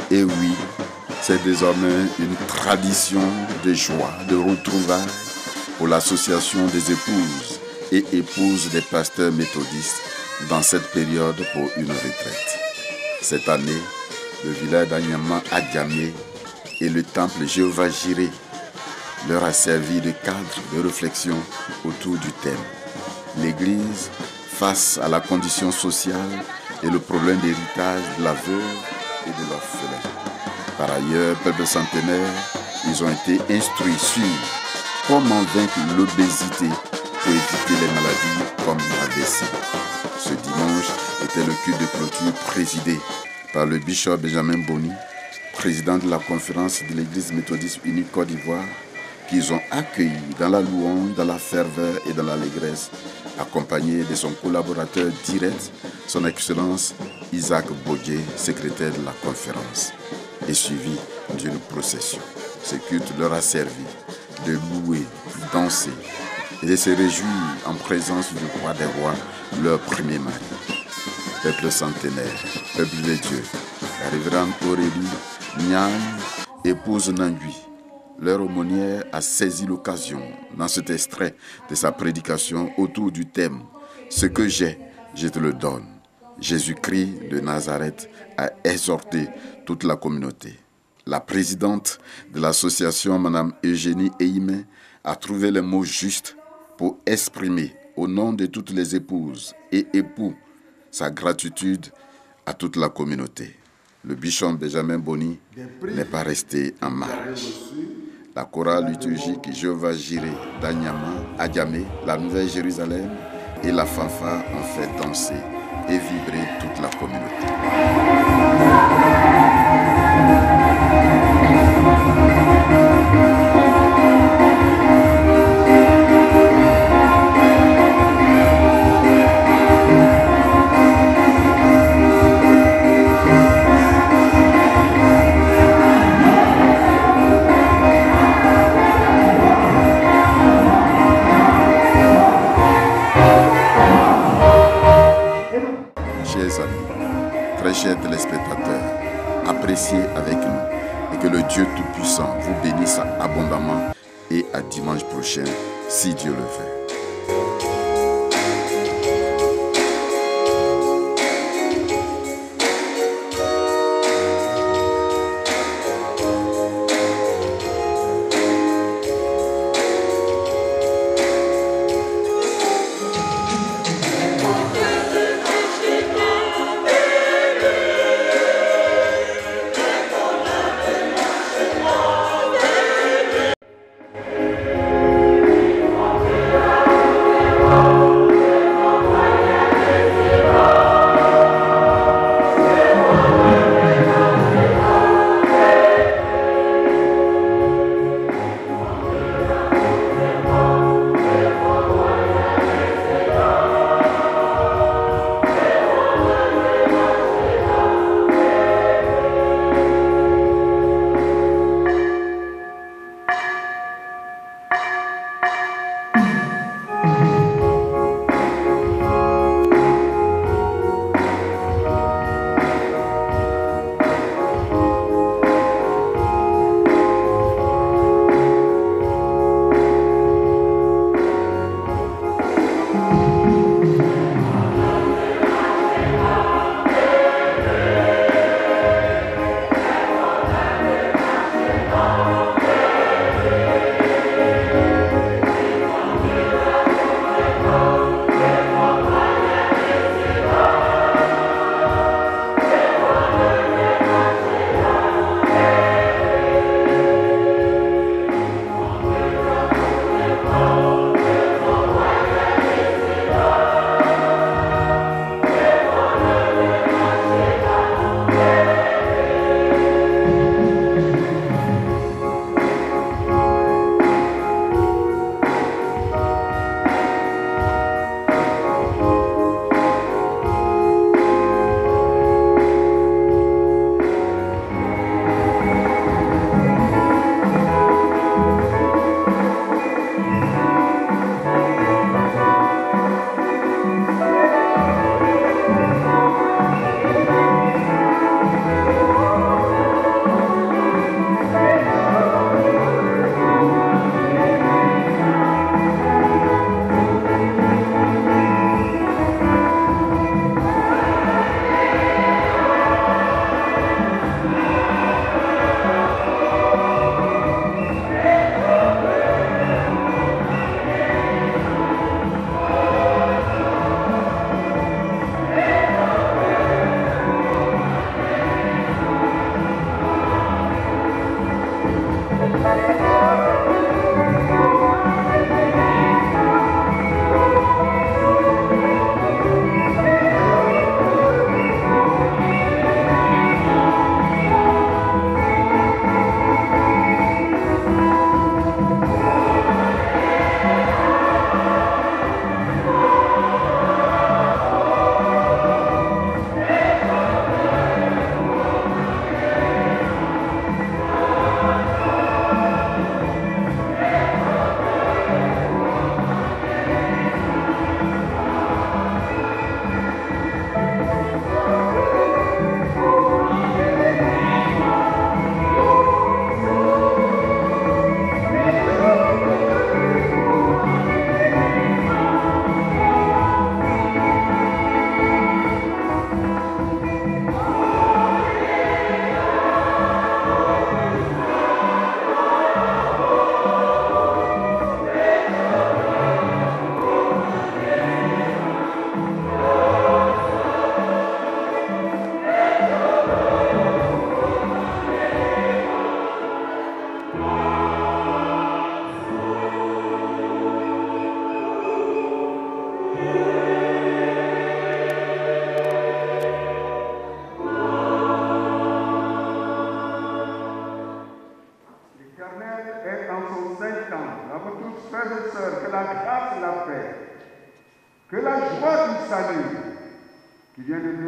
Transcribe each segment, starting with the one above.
Et oui, c'est désormais une tradition de joie, de retrouvailles pour l'association des épouses et épouses des pasteurs méthodistes dans cette période pour une retraite. Cette année, le village d'Anyama Adjamé et le temple Jéhovah Jireh leur a servi de cadre de réflexion autour du thème. L'Église face à la condition sociale et le problème d'héritage de la veuve et de l'orphelin. Par ailleurs, peuple centenaire, ils ont été instruits sur comment vaincre l'obésité pour éviter les maladies comme l'AVC. Ce dimanche était le culte de clôture présidé par le bishop Benjamin Boni, président de la conférence de l'Église méthodiste unie Côte d'Ivoire, qu'ils ont accueilli dans la louange, dans la ferveur et dans l'allégresse, accompagné de son collaborateur direct, son Excellence Isaac Bodier, secrétaire de la conférence, et suivi d'une procession. Ce culte leur a servi de louer, danser et de se réjouir en présence du roi des rois, leur premier mari. Peuple centenaire, peuple de Dieu, la révérende Aurélie Niang, épouse Nangui, leur aumônière a saisi l'occasion dans cet extrait de sa prédication autour du thème « Ce que j'ai, je te le donne ». Jésus-Christ de Nazareth a exhorté toute la communauté. La présidente de l'association, Mme Eugénie Eimé, a trouvé les mots justes pour exprimer au nom de toutes les épouses et époux sa gratitude à toute la communauté. Le bishop Benjamin Boni n'est pas resté en marge. La chorale liturgique Jéhovah Jireh d'Anyama, Adjamé, la Nouvelle Jérusalem et la fanfare ont fait danser et vibrer toute la communauté. Chers amis, très chers téléspectateurs, appréciez avec nous et que le Dieu Tout-Puissant vous bénisse abondamment et à dimanche prochain, si Dieu le veut.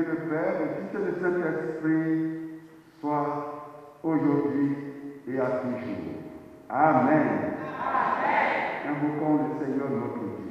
le Père, le Fils et le Saint-Esprit, soit aujourd'hui et à toujours. Amen. Invoquons le Seigneur notre Dieu.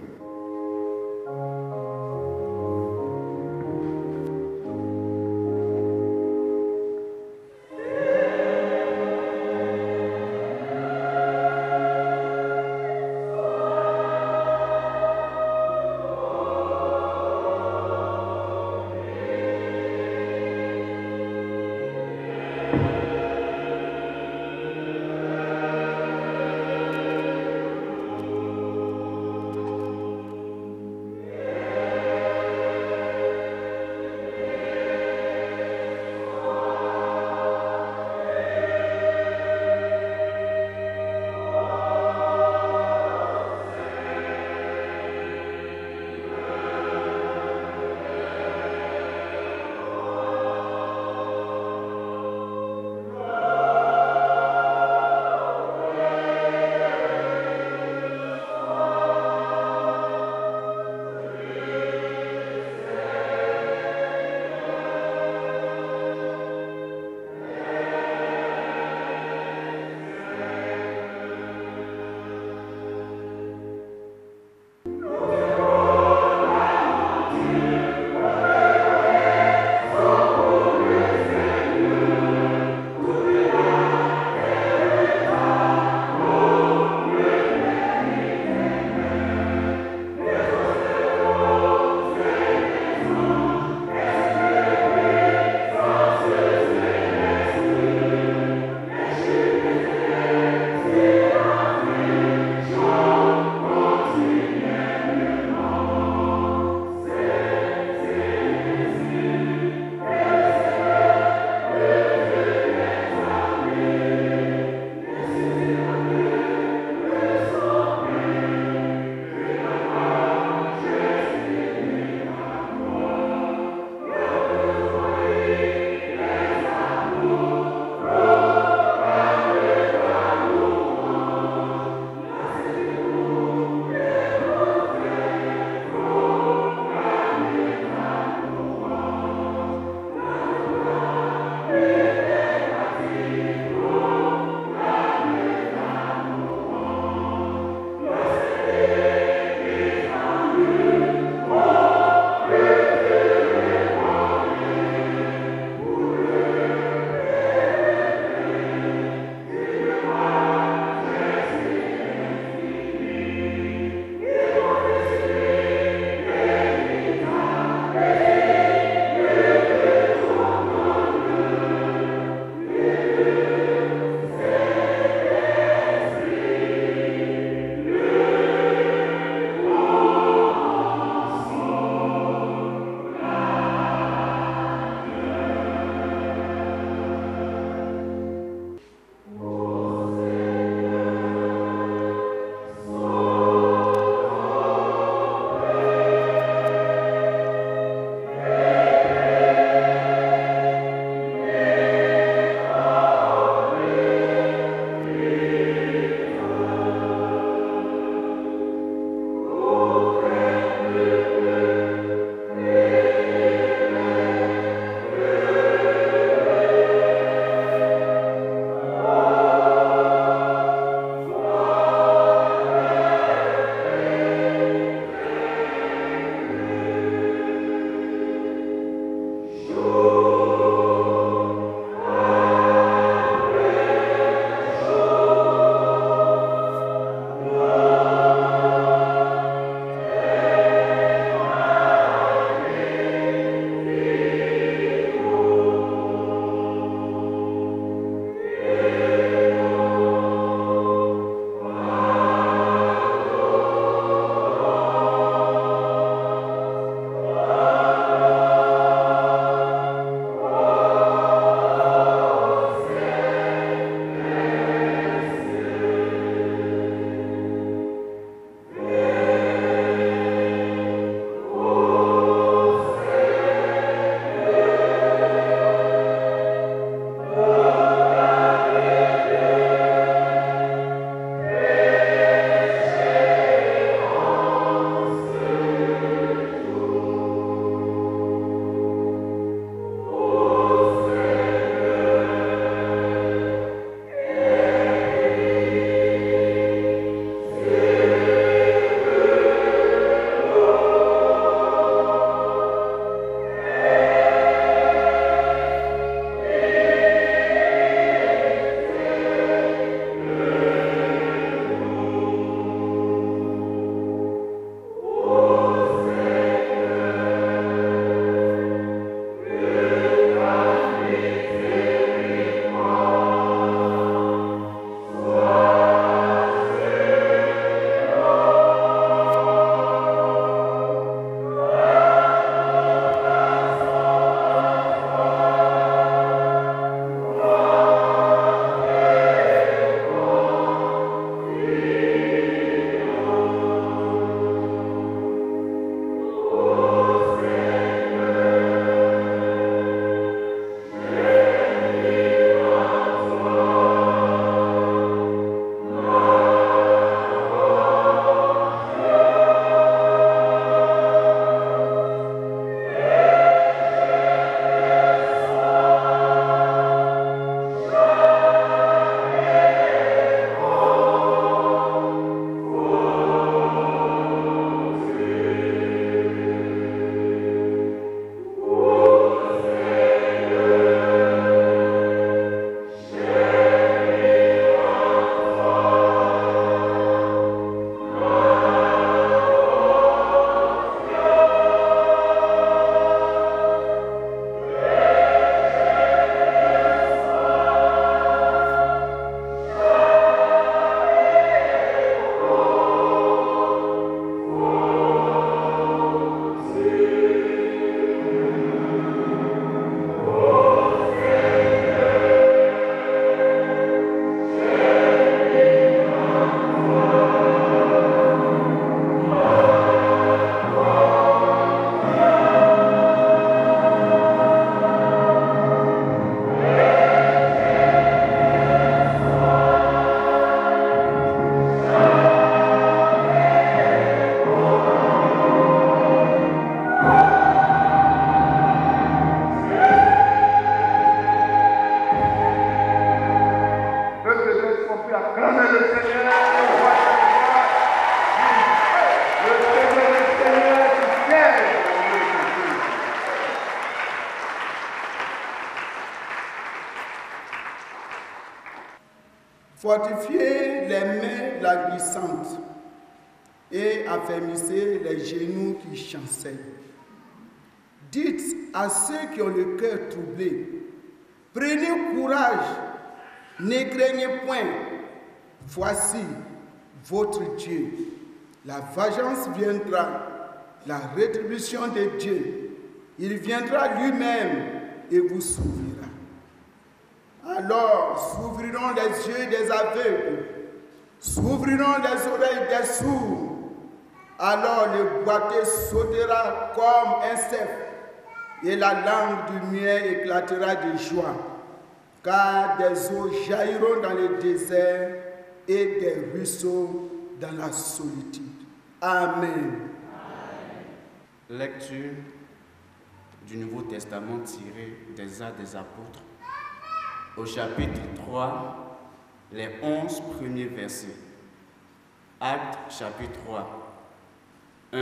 Fortifiez les mains languissantes et affermissez les genoux qui chancellent. Dites à ceux qui ont le cœur troublé, prenez courage, ne craignez point, voici votre Dieu. La vengeance viendra, la rétribution de Dieu. Il viendra lui-même et vous s'ouvrira. Alors s'ouvriront les yeux des aveugles, s'ouvriront les oreilles des sourds. Alors le boiteux sautera comme un cerf et la langue du muet éclatera de joie, car des eaux jailliront dans le désert et des ruisseaux dans la solitude. Amen. Lecture du Nouveau Testament tiré des Actes des Apôtres, au chapitre 3, les 11 premiers versets. Actes chapitre 3, 1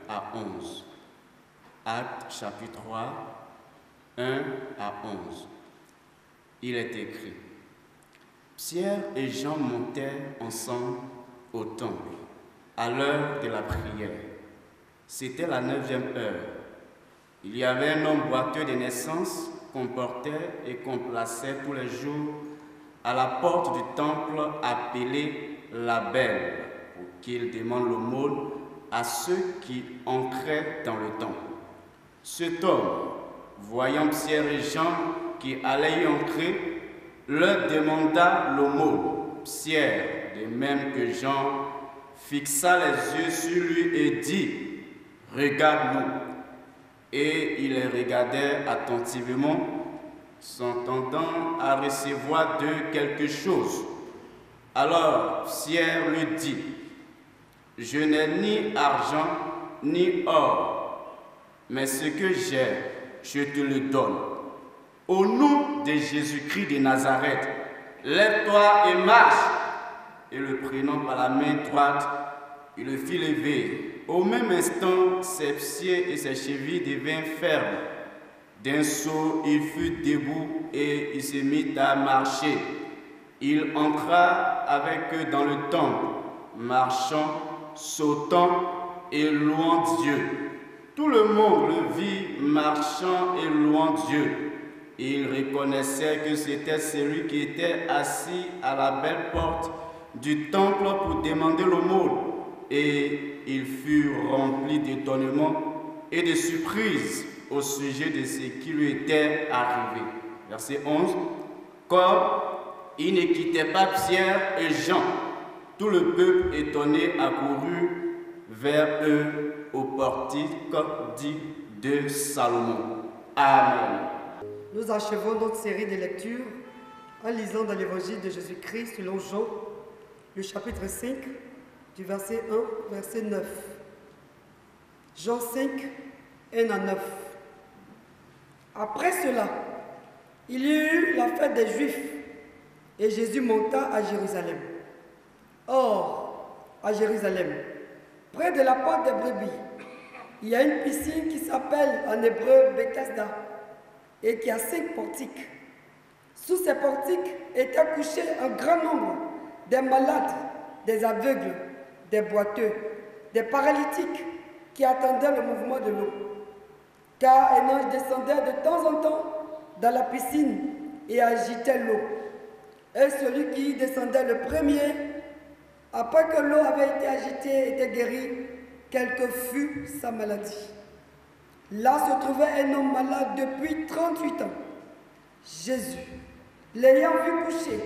à 11. Actes chapitre 3, 1 à 11. Il est écrit: Pierre et Jean montèrent ensemble au temple à l'heure de la prière. C'était la 9e heure. Il y avait un homme boiteux de naissance qu'on portait et qu'on plaçait tous les jours à la porte du temple appelé la Belle, pour qu'il demande l'aumône à ceux qui entraient dans le temple. Cet homme, voyant Pierre et Jean qui allaient y entrer, leur demanda l'aumône. Pierre, de même que Jean, fixa les yeux sur lui et dit: Regarde-nous. Et il les regardait attentivement, s'entendant à recevoir d'eux quelque chose. Alors Pierre lui dit: Je n'ai ni argent ni or, mais ce que j'ai, je te le donne. Au nom de Jésus-Christ de Nazareth, lève-toi et marche. Et le prenant par la main droite, il le fit lever. Au même instant, ses pieds et ses chevilles devinrent fermes. D'un saut, il fut debout et il se mit à marcher. Il entra avec eux dans le temple, marchant, sautant et louant Dieu. Tout le monde le vit marchant et louant Dieu. Il reconnaissait que c'était celui qui était assis à la belle porte du temple pour demander l'aumône. Et il fut rempli d'étonnement et de surprise au sujet de ce qui lui était arrivé. Verset 11. Comme il ne quittait pas Pierre et Jean, tout le peuple étonné accourut vers eux au portique dit de Salomon. Amen. Nous achevons notre série de lectures en lisant dans l'évangile de Jésus-Christ selon Jean, le chapitre 5, du verset 1, verset 9. Jean 5, 1 à 9. Après cela, il y eut la fête des Juifs et Jésus monta à Jérusalem. Or, à Jérusalem, près de la porte des brebis, il y a une piscine qui s'appelle en hébreu Bethesda et qui a 5 portiques. Sous ces portiques étaient couchés un grand nombre des malades, des aveugles, des boiteux, des paralytiques qui attendaient le mouvement de l'eau. Car un ange descendait de temps en temps dans la piscine et agitait l'eau. Et celui qui y descendait le premier, après que l'eau avait été agitée, était guéri, quelle que fût sa maladie. Là se trouvait un homme malade depuis 38 ans. Jésus, l'ayant vu couché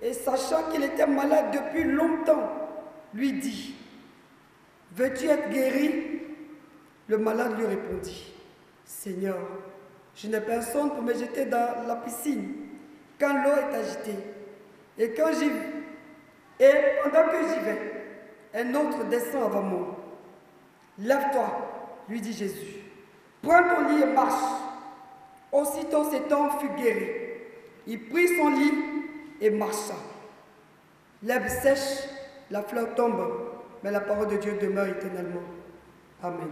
et sachant qu'il était malade depuis longtemps, lui dit: Veux-tu être guéri? Le malade lui répondit: Seigneur, je n'ai personne pour me jeter dans la piscine quand l'eau est agitée. Et pendant que j'y vais, un autre descend avant moi. Lève-toi, lui dit Jésus. Prends ton lit et marche. Aussitôt cet homme fut guéri. Il prit son lit et marcha. L'herbe sèche, la fleur tombe, mais la parole de Dieu demeure éternellement. Amen.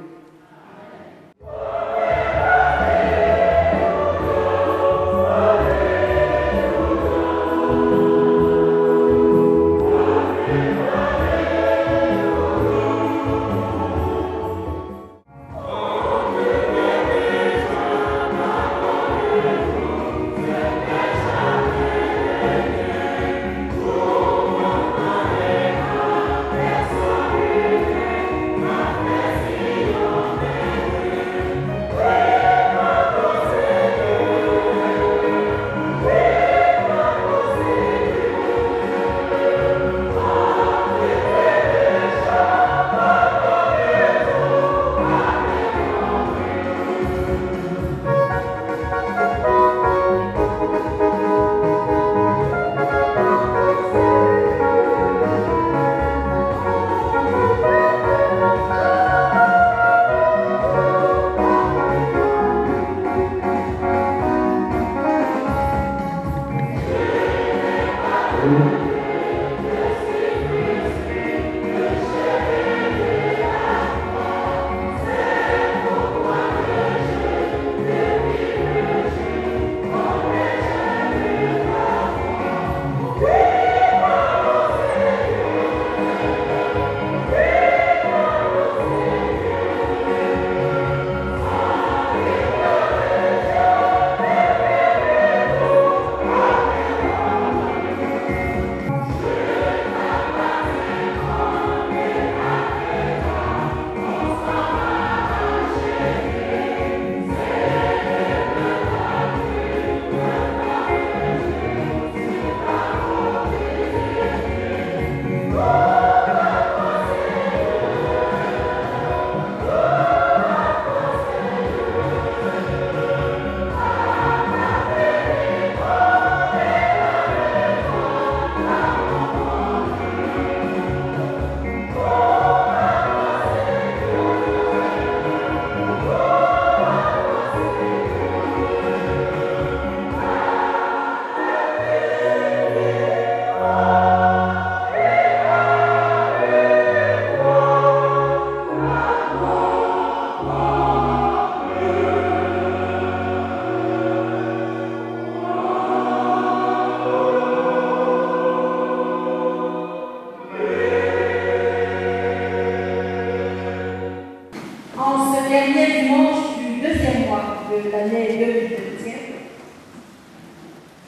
les lieux du chrétien.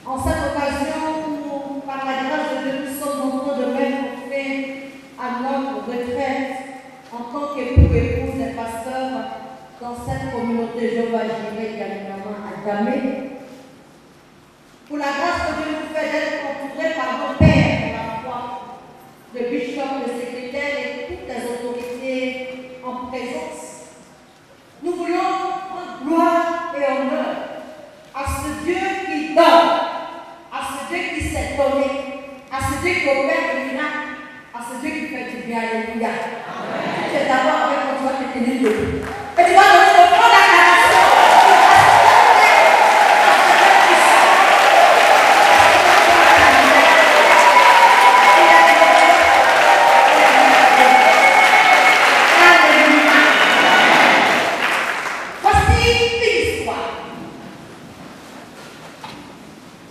En cette occasion, par la grâce de Dieu, nous sommes en train de mettre fin à notre retraite en tant qu'époux et épouse des pasteurs dans cette communauté Jéhovah Jireh également à Gamé. Pour la grâce que Dieu nous fait d'être entourés par nos pères de la foi, le bishop, le secrétaire et toutes les autorités en présence. Nous voulons rendre gloire et honneur à ce Dieu qui donne, à ce Dieu qui s'est donné, à ce Dieu qui opère le miracle, à ce Dieu qui fait du bien. Alléluia. Tu es d'abord avec ton toi qui est debout. Et tu vas donner le fond d'acclamation.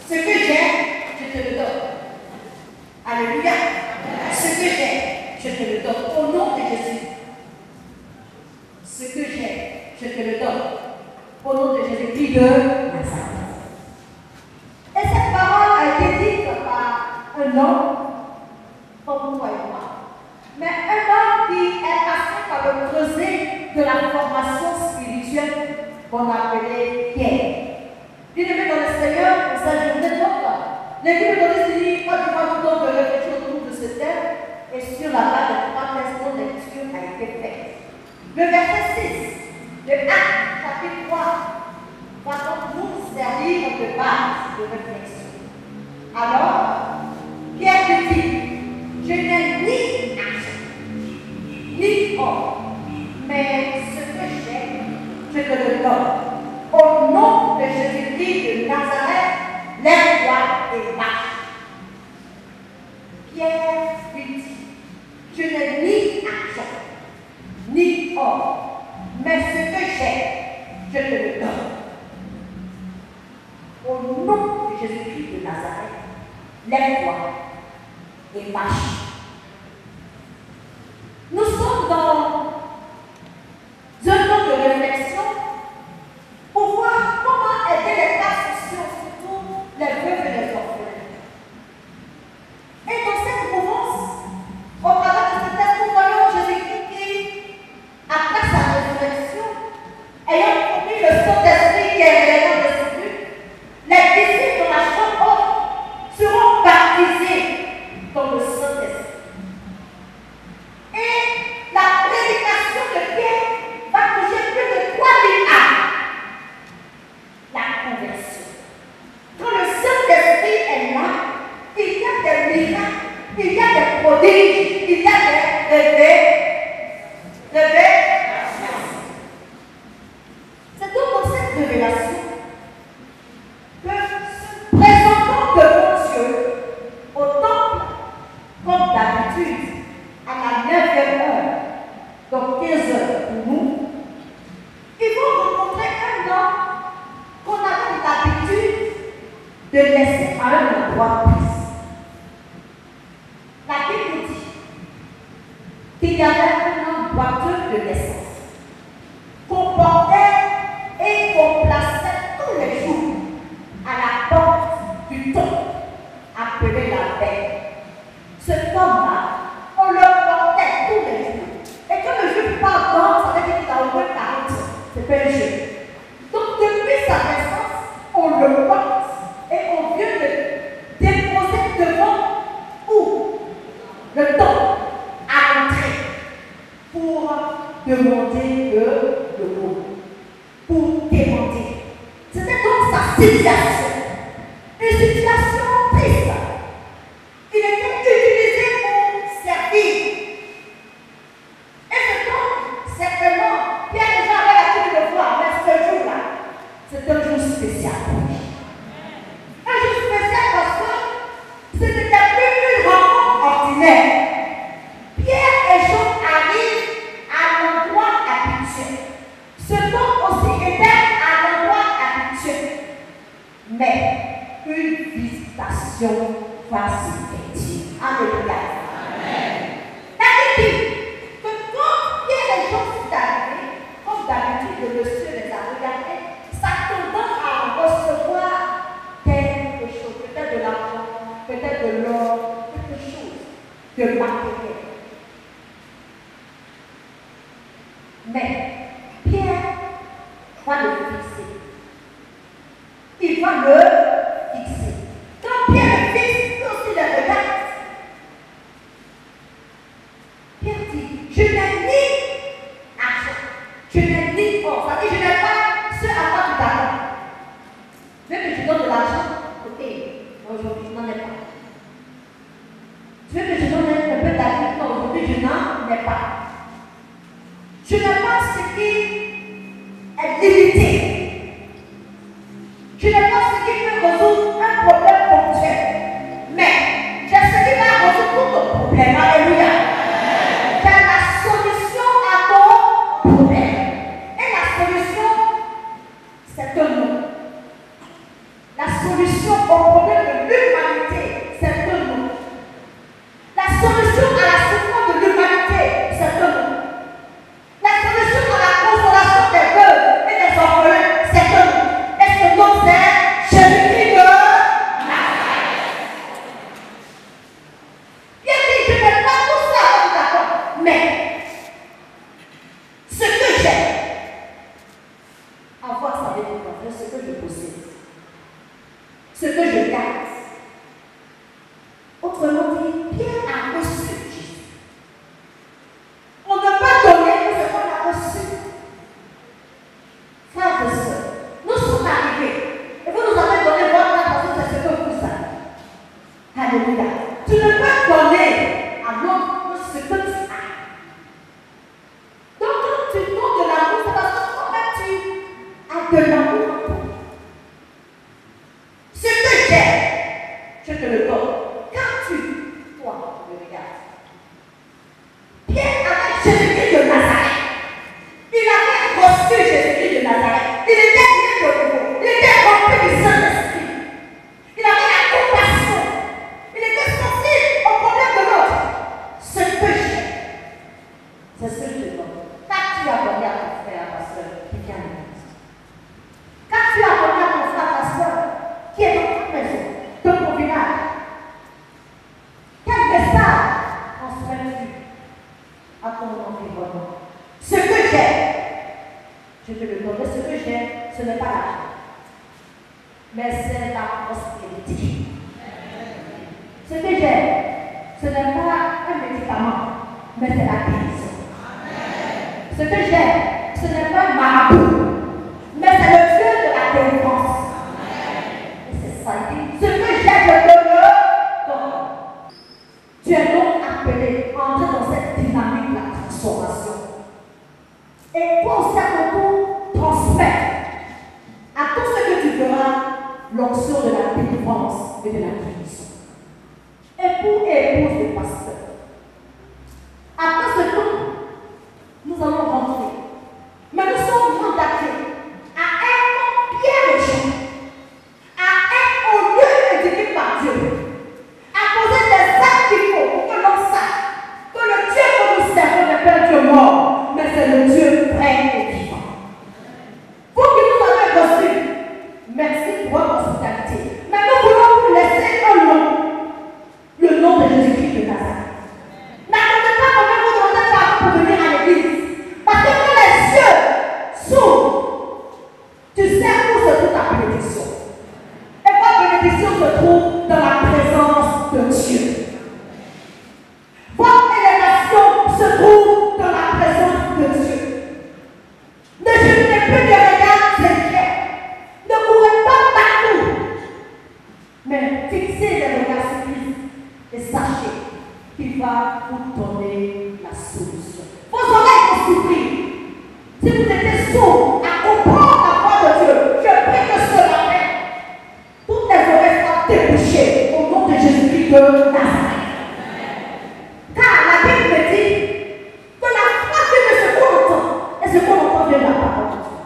Ce que j'ai, je te le donne. Alléluia. Ce que j'ai, je te le donne. Au nom de Jésus. Ce que j'ai, je te le donne. Au nom de Jésus-Christ de Nazareth. Et cette parole a été dite par un homme, comme toi et moi. Mais un homme qui est passé par le creuset de la formation spirituelle qu'on appelait Pierre. Bien-aimé dans le Seigneur, pour sa journée de l'Église de dit, pas du tout temps de réfléchir autour de ce thème, et sur la base de 3 textes de lecture a été faite. Le verset 6 de Actes, chapitre 3, va donc nous servir de base de réflexion. Alors, Pierre lui dit, je n'ai ni argent, ni or, mais ce que j'ai, je te le donne. Au nom de Jésus-Christ de Nazareth, lève-toi et marche. Pierre lui dit, je n'ai ni argent, ni or, mais ce que j'ai, je te le donne. Au nom de Jésus-Christ de Nazareth, lève-toi et marche. Nous sommes dans un temps de réflexion pour voir comment aider les classes sociaux, surtout les veuves et les orphelins. Et dans cette mouvance, au travers de ce texte, nous voyons Jésus-Christ qui, après sa résurrection, ayant compris le Saint-Esprit qui est réellement descendu, les disciples dans la chambre haute seront baptisés dans le Saint-Esprit. Et la prédication de Pierre va toucher plus de 3000 âmes. La conversion. Quand le Saint-Esprit est là, il y a des miracles, il y a des prodiges, il y a des révélations. C'est donc dans cette révélation que, se présentant devant Dieu au temple, comme d'habitude, à la 9e heure, donc 15 heures pour nous, ils vont rencontrer un homme qu'on avait l'habitude de laisser à un endroit précis. La Bible dit qu'il y avait un homme boiteux de naissance qu'on portait et qu'on plaçait tous les jours à la porte du temple appelé la veille. Cet homme-là, on le portait tous les jours. Et quand le juif pardonne, ça veut dire qu'il a au moins 40 ans. C'est pas un jeu. Donc depuis sa naissance, on le porte et on vient le déposer devant où? Le temple à l'entrée pour demander le mot, pour demander. C'était donc sa situation. Une situation triste. Il était utilisé pour servir. Et ce temps, certainement, Pierre déjà avait l'habitude de le voir, mais ce jour-là, c'est un jour spécial pour lui. Un jour spécial parce que ce n'était plus une rencontre ordinaire. Pierre et Jean arrivent à l'endroit habituel. Ce temps aussi était à l'endroit habituel. Mais une visitation va s'effectuer. Alléluia. La Bible dit que quand Pierre et Jean sont arrivés, comme d'habitude le monsieur les a regardés, s'attendant il va le fixer. Quand Pierre le fixe, il aussi le regarde. Pierre dit, je n'ai ni argent, je n'ai ni or, ça dit, je n'ai pas ce à quoi tu t'attends. Même que je donne de l'argent, ok, aujourd'hui je n'en ai pas. Tu veux que je donne un peu d'argent, non, aujourd'hui je n'en ai pas. Je n'ai pas ce qui est limité. Je n'ai pas ce qui peut résoudre un problème ponctuel. Mais j'ai ce qui va résoudre tout ton problème. Alléluia. J'ai la solution à ton problème. Et la solution, c'est un nom. La solution au problème de l'humanité, c'est un nom. La solution à la souffrance de l'humanité, c'est un nom. La solution à la consolation des veuves et des orphelins, c'est un nom. Et ce nom, c'est Jésus-Christ de Nazareth. Bien dit, je n'ai pas tout ça, d'accord. Mais ce que j'ai, avoir sa vie, ce que je possède, ce que je garde. Autrement dit, Pierre a reçu Jésus. On ne peut pas donner que ce qu'on a reçu. Frères et sœurs, nous sommes arrivés. Et vous nous avez donné votre âme parce que c'est ce que vous savez. Alléluia. Tu ne peux donner à l'autre que ce que tu as. Donc quand tu donnes de l'amour, c'est parce que toi-même tu as de l'amour en toi. Ce que j'ai, je te le donne. Quand tu, toi, me regardes, Pierre avait Jésus-Christ de Nazareth. Il avait reçu Jésus-Christ de Nazareth. Il était né de nouveau. Il était rempli du Saint-Esprit. Il avait la compassion. Il était sensible au problème de l'autre. Ce que j'ai, c'est ce que je donne. Quand tu as donné à ton frère, à ta soeur qui vient à l'église, quand tu as donné à ton frère, à ta soeur qui est dans ta maison, dans ton village, quel message transmets-tu à ton environnement? Ce que j'ai, je te le donne. Ce que j'ai, ce n'est pas l'argent, mais c'est la prospérité. Ce que j'ai, ce n'est pas un médicament, mais c'est la guérison. Ce que j'ai, ce n'est pas un marabout, mais c'est le Dieu de la délivrance. Et c'est ça, il dit, ce que j'ai, je te le donne. Tu es donc appelé à entrer dans cette dynamique de la transformation. Et toi aussi, à ton tour, transmettre à tout ce que tu feras l'onction de la délivrance et de la guérison. Époux et épouse des pasteurs. Après ce temps, nous allons rentrer. Mais nous sommes mandatés à être bien les gens, à être au lieu indiqué par Dieu, à poser des actes qu'il faut pour que l'on sache que le Dieu que nous servons n'est pas un Dieu mort, mais c'est le Dieu vrai et vivant. Vous qui nous avez reçus, merci pour votre hospitalité. Mais nous voulons vous laisser un nom, le nom de Jésus-Christ de Nazareth. N'attendez pas qu'on vous demande pardon pour venir à l'église. Parce que quand les yeux s'ouvrent, tu sais où se trouve ta bénédiction. Et votre bénédiction se trouve dans la présence de Dieu. Votre élévation se trouve dans la présence de Dieu. Ne jetez plus de regards inquiets. Ne courez pas partout. Mais fixez les regards sur Christ et sachez qu'il va vous donner la solution. Vos oreilles vont souffrir. Si vous étiez sourds à comprendre la voix de Dieu, je prie que ce matin, toutes les oreilles soient débouchées au nom de Jésus-Christ de Nazareth. Car la Bible me dit que la foi vient de ce qu'on entend et ce qu'on entend vient de la parole de Dieu.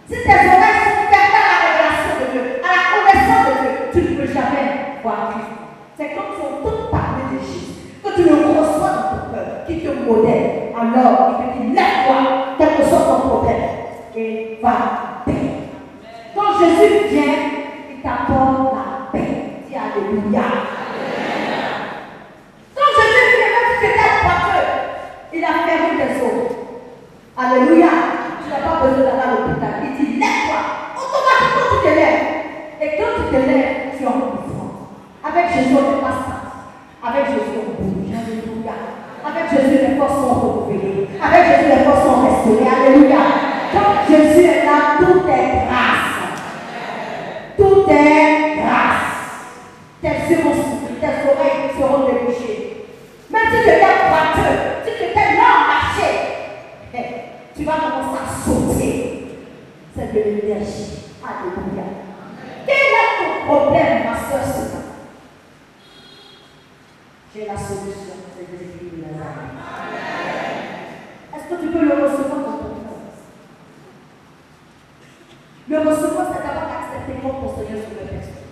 Si tes oreilles sont fermées à la révélation de Dieu, à la connaissance de Dieu, tu ne peux jamais voir Christ. C'est comme si on te parlait de Jésus, que tu le reçois dans ton cœur, qui te modèle. Alors, il te dit, lève-toi, quel que soit ton problème, et va paix. Quand Jésus vient, il t'apporte la paix. Dis alléluia. Quand Jésus vient, même si c'était un poitreux, il a fermé tes os. Alléluia. Tu n'as pas besoin d'aller à l'hôpital. Il dit, lève-toi. Automatiquement, tu te lèves. Et tout est grâce. Tes yeux vont s'ouvrir, tes oreilles seront débouchées. Même si tu étais boiteux, si tu étais là à marcher, tu vas commencer à sauter. C'est de l'énergie. Alléluia. Quel est ton problème, ma soeur, ce matin? J'ai la solution, c'est Jésus de Nazareth. Est-ce que tu peux le recevoir dans ton cœur? Le recevoir, c'est d'abord accepter comme ton Seigneur sur le personne.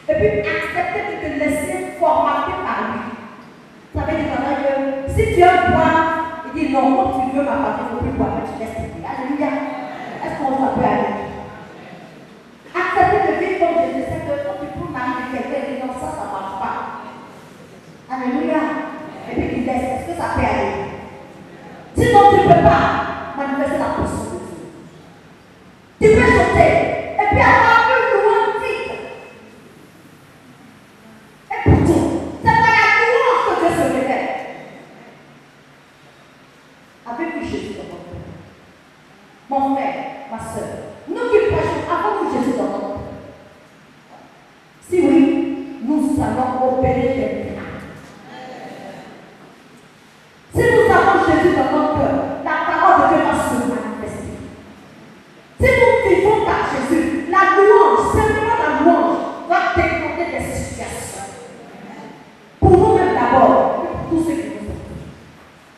Et puis accepter de te laisser formater par lui. Ça veut dire que si tu aimes boire, il dit non, quand tu veux m'apporter, il ne faut plus boire, mais tu laisses tomber. Alléluia. Est-ce qu'on va peut aller? Accepter de vivre comme Jésus, c'est que quand tu prends Marie de quelqu'un, il dit non, ça ne marche pas. Alléluia. Et puis tu laisses. Est-ce que ça peut aller? Sinon, tu ne peux pas manifester la puissance de Dieu. Tu peux chanter. Et puis avoir une louange vite. Et pourtant, c'est pas la louange que Dieu se révèle. Avec Jésus dans notre cœur. Mon frère, ma soeur, nous qui prêchons, avons-nous Jésus dans notre cœur? Si oui, nous allons opérer des miracles. Si nous avons Jésus dans notre cœur, la parole de Dieu va se manifester. Si nous vivons par Jésus, la louange, simplement la louange, va décompter des situations. Pour nous-mêmes d'abord, et pour tous ceux qui nous entendent.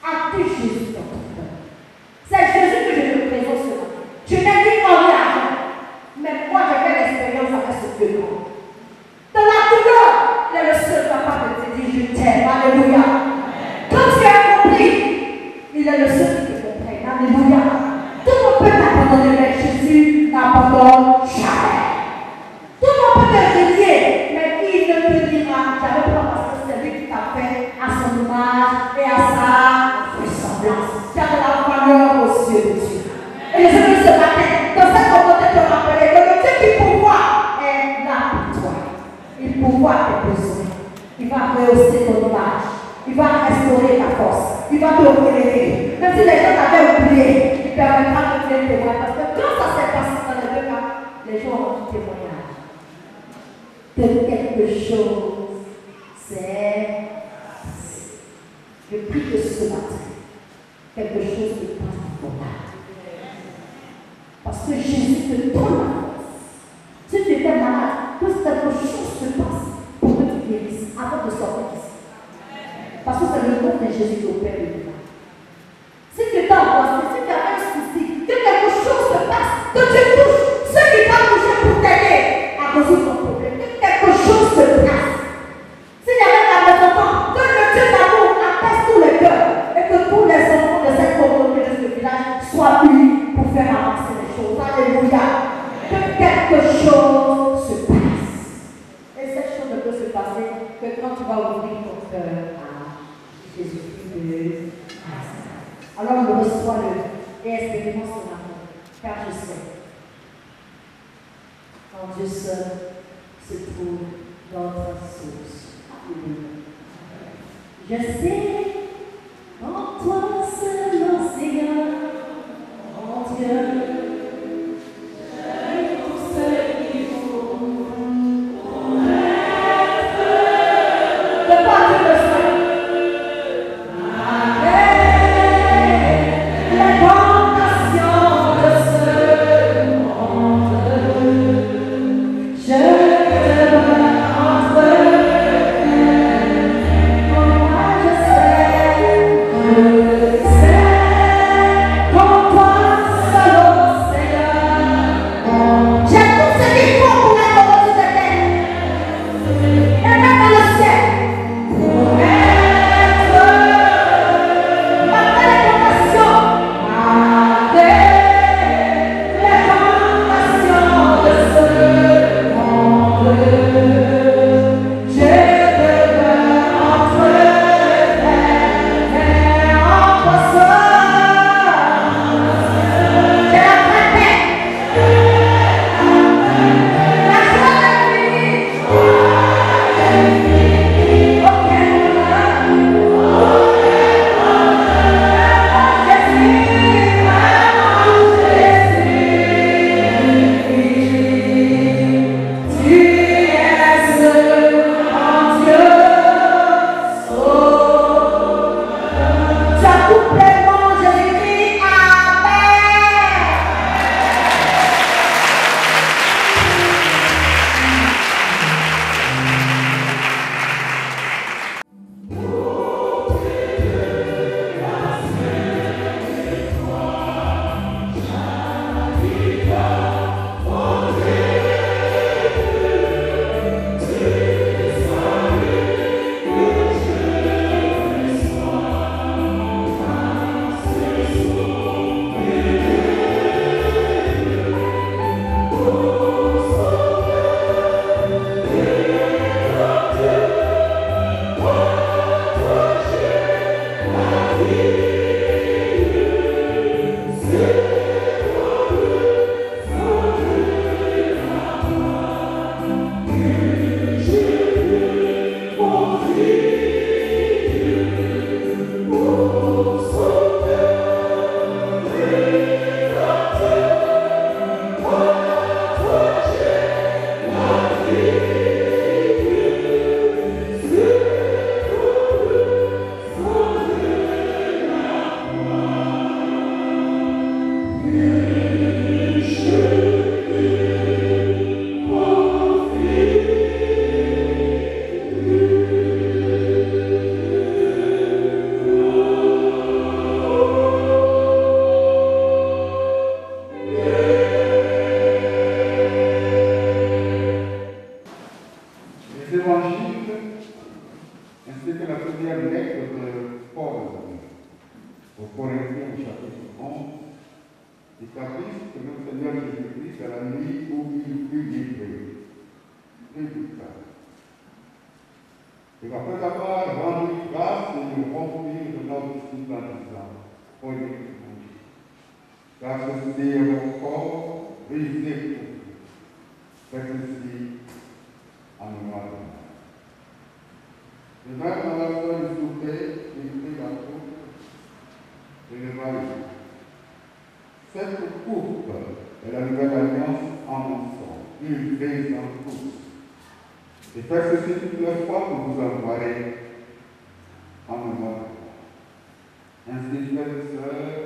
As-tu Jésus dans ton cœur? C'est Jésus que je te présente ce matin. Je n'ai dit en rien, mais moi j'ai fait l'expérience avec ce Dieu. Dans la douleur, il est le seul capable de te dire je t'aime. Alléluia. Quand tu as compris, il est le seul qui te comprenne. Alléluia. Tout le monde peut t'abandonner, mais Jésus n'abandonne jamais. Tout le monde peut te renier, mais il ne te dira jamais pas parce que c'est lui qui t'a fait à son image et à sa ressemblance. Tu as de la valeur aux yeux de Dieu. Et je veux ce matin, dans cette communauté, te rappeler que le Dieu qui pourvoit est là pour toi. Il pourvoit tes besoins. Il va rehausser ton image. Il va restaurer ta force. Il va te relever. Même si les gens t'avaient oublié, il permettra de te témoigner. Parce que quand ça s'est passé dans les deux cas, les gens ont du témoignage. Que quelque chose s'est passé. Je prie que ce matin, quelque chose se passe dans ton âme. Parce que Jésus te donne la force. Si tu étais malade, que quelque chose se passe pour que tu guérisses avant de sortir d'ici. Parce que c'est le nom de Jésus qui opère le miracle. Si tu es angoissé, si tu as un souci, que quelque chose se passe, que tu touches ceux qui t'ont touché pour t'aider à résoudre ton problème, que quelque chose se passe. S'il y avait un mécontent, que le Dieu d'amour apaise tous les cœurs et que tous les enfants de cette communauté, de ce village, soient unis pour faire avancer les choses. Alléluia. Que quelque chose se passe. Et cette chose ne peut se passer que quand tu vas ouvrir ton cœur. Jésus-Christ de Nazareth. Alors on reçoit-le et expérimente son amour, car je sais qu'en Dieu seul se trouve notre source. Je sais en toi seul, mon Seigneur, mon Dieu. Je Et qu'après avoir rendu grâce, et nous remplir de notre sympathisant, au lieu de manger. Car ceci est mon corps brisé pour vous. Faites ceci en mémoire de moi. De même, à la fin du souper, il prit la coupe et le vaillait. Cette coupe est la nouvelle alliance en mon sang. Il brise en tous. Et faites ceci toutes les fois que vous en boirez en mémoire de moi. Ainsi, frères et sœurs,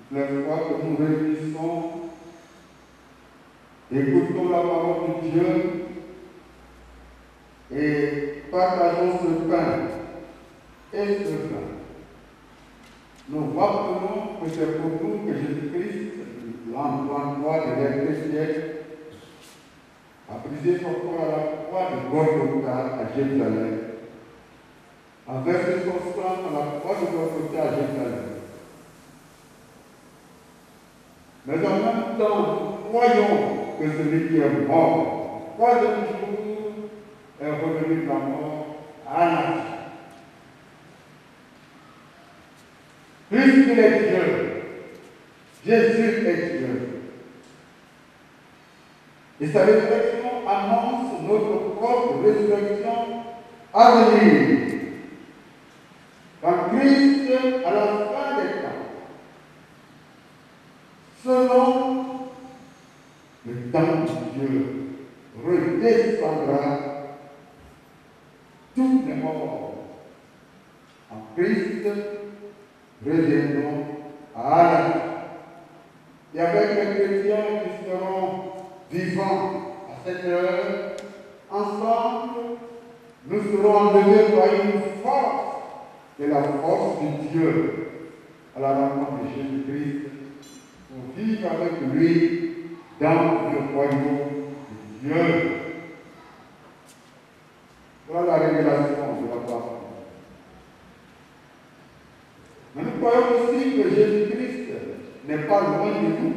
toutes les fois que nous réunissons, écoutons la parole de Dieu et partageons ce pain et ce vin. Nous rappelons que c'est pour nous que Jésus-Christ, l'endroit de l'Esprit siècle, a brisé son corps à la croix de Golgotha à Jérusalem, a versé son sang à la croix de Golgotha à Jérusalem. Mais en même temps, nous croyons que celui qui est mort, le troisième jour, est revenu de la mort à la vie. Puisqu'il est Dieu, Jésus est Dieu. Et sa résurrection annonce notre propre résurrection à venir. Quand Christ, à la fin des temps, selon le temps de Dieu, redescendra, tous les morts en Christ reviendront à la vie. Et avec les chrétiens qui seront vivants à cette heure, ensemble, nous serons enlevés par une force, et la force de Dieu, à la rencontre de Jésus-Christ, pour vivre avec lui dans le royaume de Dieu. Voilà la révélation de la parole. Mais nous croyons aussi que Jésus-Christ n'est pas loin de nous.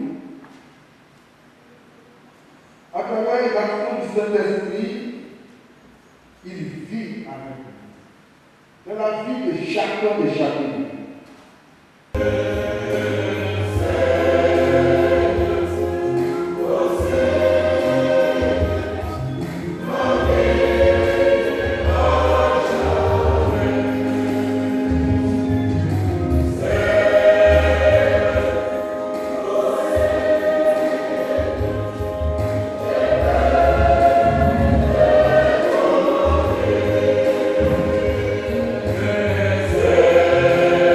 À travers l'action du Saint-Esprit, il vit avec nous. C'est la vie de chacun de chacun. Yeah.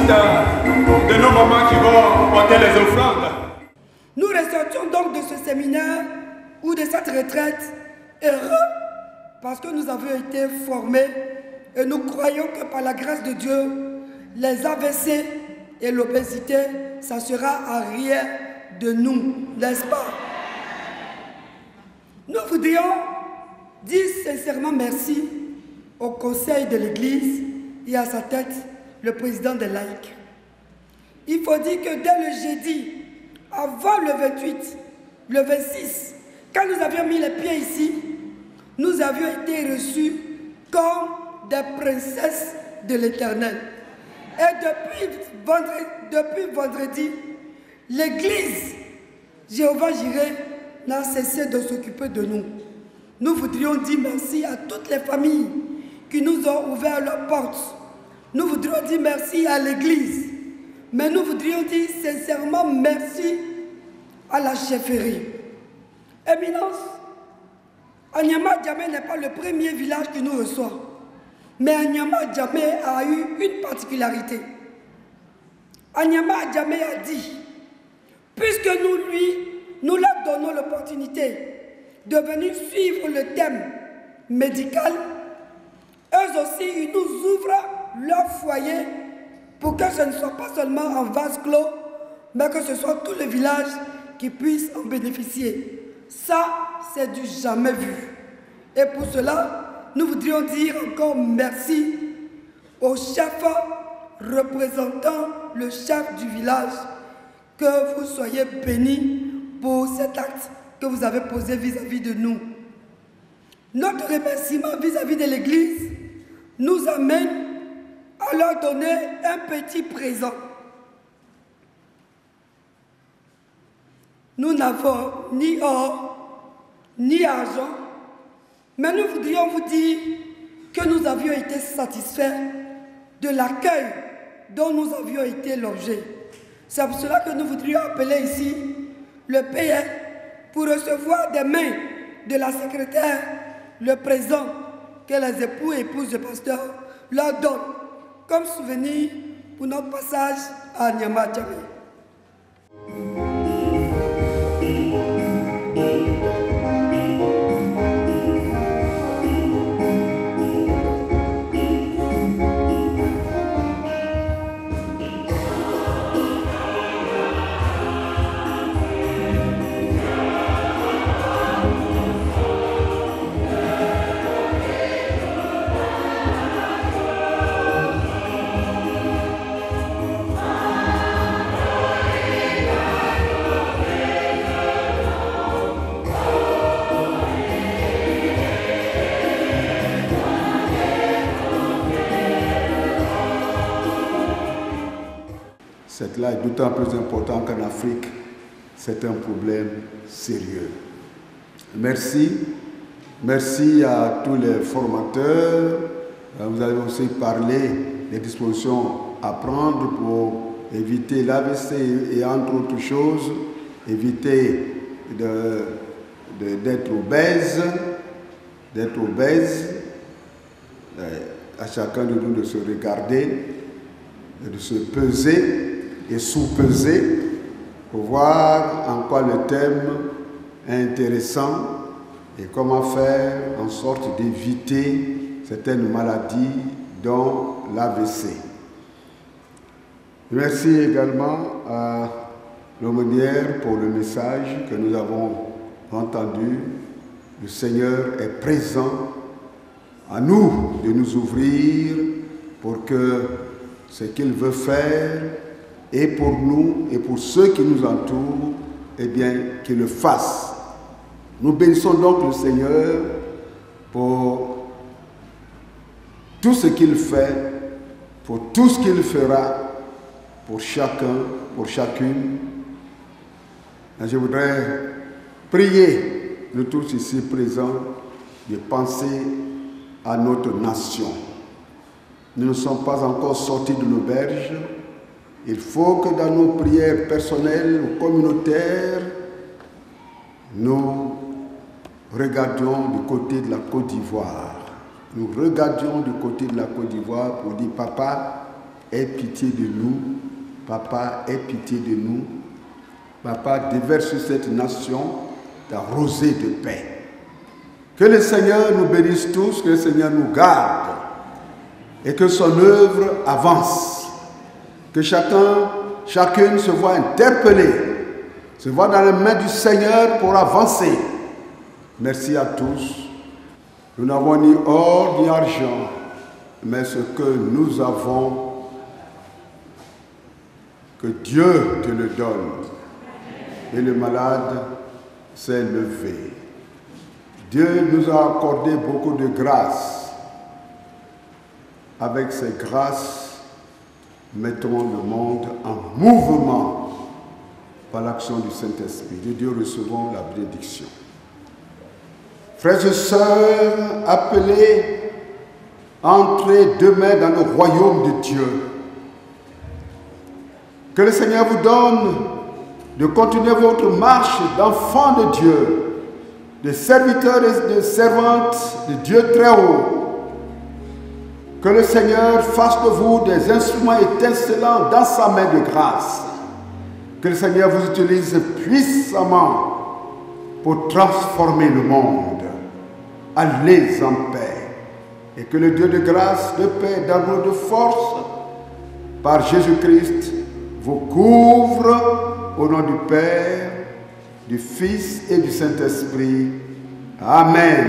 visite de nos mamans qui vont porter les offrandes. Nous ressortions donc de ce séminaire ou de cette retraite heureux parce que nous avons été formés et nous croyons que par la grâce de Dieu, les AVC et l'obésité, ça sera arrière de nous, n'est-ce pas? Nous voudrions dire sincèrement merci au conseil de l'Église et à sa tête, le président des laïcs. Il faut dire que dès le jeudi, avant le 28, le 26, quand nous avions mis les pieds ici, nous avions été reçus comme des princesses de l'Éternel. Et depuis vendredi, l'Église Jéhovah Jireh n'a cessé de s'occuper de nous. Nous voudrions dire merci à toutes les familles qui nous ont ouvert leurs portes. Nous voudrions dire merci à l'Église. Mais nous voudrions dire sincèrement merci à la chefferie. Éminence, Anyama Djamé n'est pas le premier village qui nous reçoit. Mais Anyama Djamé a eu une particularité. Anyama Djamé a dit, puisque nous leur donnons l'opportunité de venir suivre le thème médical, eux aussi, ils nous ouvrent leur foyer pour que ce ne soit pas seulement en vase clos, mais que ce soit tout le village qui puisse en bénéficier. Ça, c'est du jamais vu. Et pour cela, nous voudrions dire encore merci au chef représentant le chef du village, que vous soyez bénis pour cet acte que vous avez posé vis-à-vis de nous. Notre remerciement vis-à-vis de l'Église nous amène à leur donner un petit présent. Nous n'avons ni or, ni argent, mais nous voudrions vous dire que nous avions été satisfaits de l'accueil dont nous avions été l'objet. C'est pour cela que nous voudrions appeler ici le PR pour recevoir des mains de la secrétaire le présent que les époux et épouses de pasteur leur donnent comme souvenir pour notre passage à Anyama Djamé. Cela est d'autant plus important qu'en Afrique, c'est un problème sérieux. Merci. Merci à tous les formateurs. Vous avez aussi parlé des dispositions à prendre pour éviter l'AVC et entre autres choses, éviter d'être obèse, à chacun de nous de se regarder, de se peser et sous-peser pour voir en quoi le thème est intéressant et comment faire en sorte d'éviter certaines maladies dont l'AVC. Merci également à l'aumônière pour le message que nous avons entendu. Le Seigneur est présent. À nous de nous ouvrir pour que ce qu'il veut faire et pour nous et pour ceux qui nous entourent, eh bien, qu'il le fasse. Nous bénissons donc le Seigneur pour tout ce qu'il fait, pour tout ce qu'il fera, pour chacun, pour chacune. Et je voudrais prier, nous tous ici présents, de penser à notre nation. Nous ne sommes pas encore sortis de l'auberge. Il faut que dans nos prières personnelles ou communautaires, nous regardions du côté de la Côte d'Ivoire. Nous regardions du côté de la Côte d'Ivoire pour dire, papa, aie pitié de nous. Papa, aie pitié de nous. Papa, déverse sur cette nation ta rosée de paix. Que le Seigneur nous bénisse tous, que le Seigneur nous garde et que son œuvre avance. Que chacune se voit interpellé, se voit dans les mains du Seigneur pour avancer. Merci à tous. Nous n'avons ni or ni argent, mais ce que nous avons, que Dieu te le donne. Et le malade s'est levé. Dieu nous a accordé beaucoup de grâces. Avec ces grâces, mettons le monde en mouvement par l'action du Saint-Esprit. De Dieu recevons la bénédiction. Frères et sœurs, appelés à entrer demain dans le royaume de Dieu. Que le Seigneur vous donne de continuer votre marche d'enfants de Dieu, de serviteurs et de servantes de Dieu très haut. Que le Seigneur fasse de vous des instruments étincelants dans sa main de grâce. Que le Seigneur vous utilise puissamment pour transformer le monde. Allez en paix. Et que le Dieu de grâce, de paix, d'amour, de force, par Jésus-Christ, vous couvre au nom du Père, du Fils et du Saint-Esprit. Amen.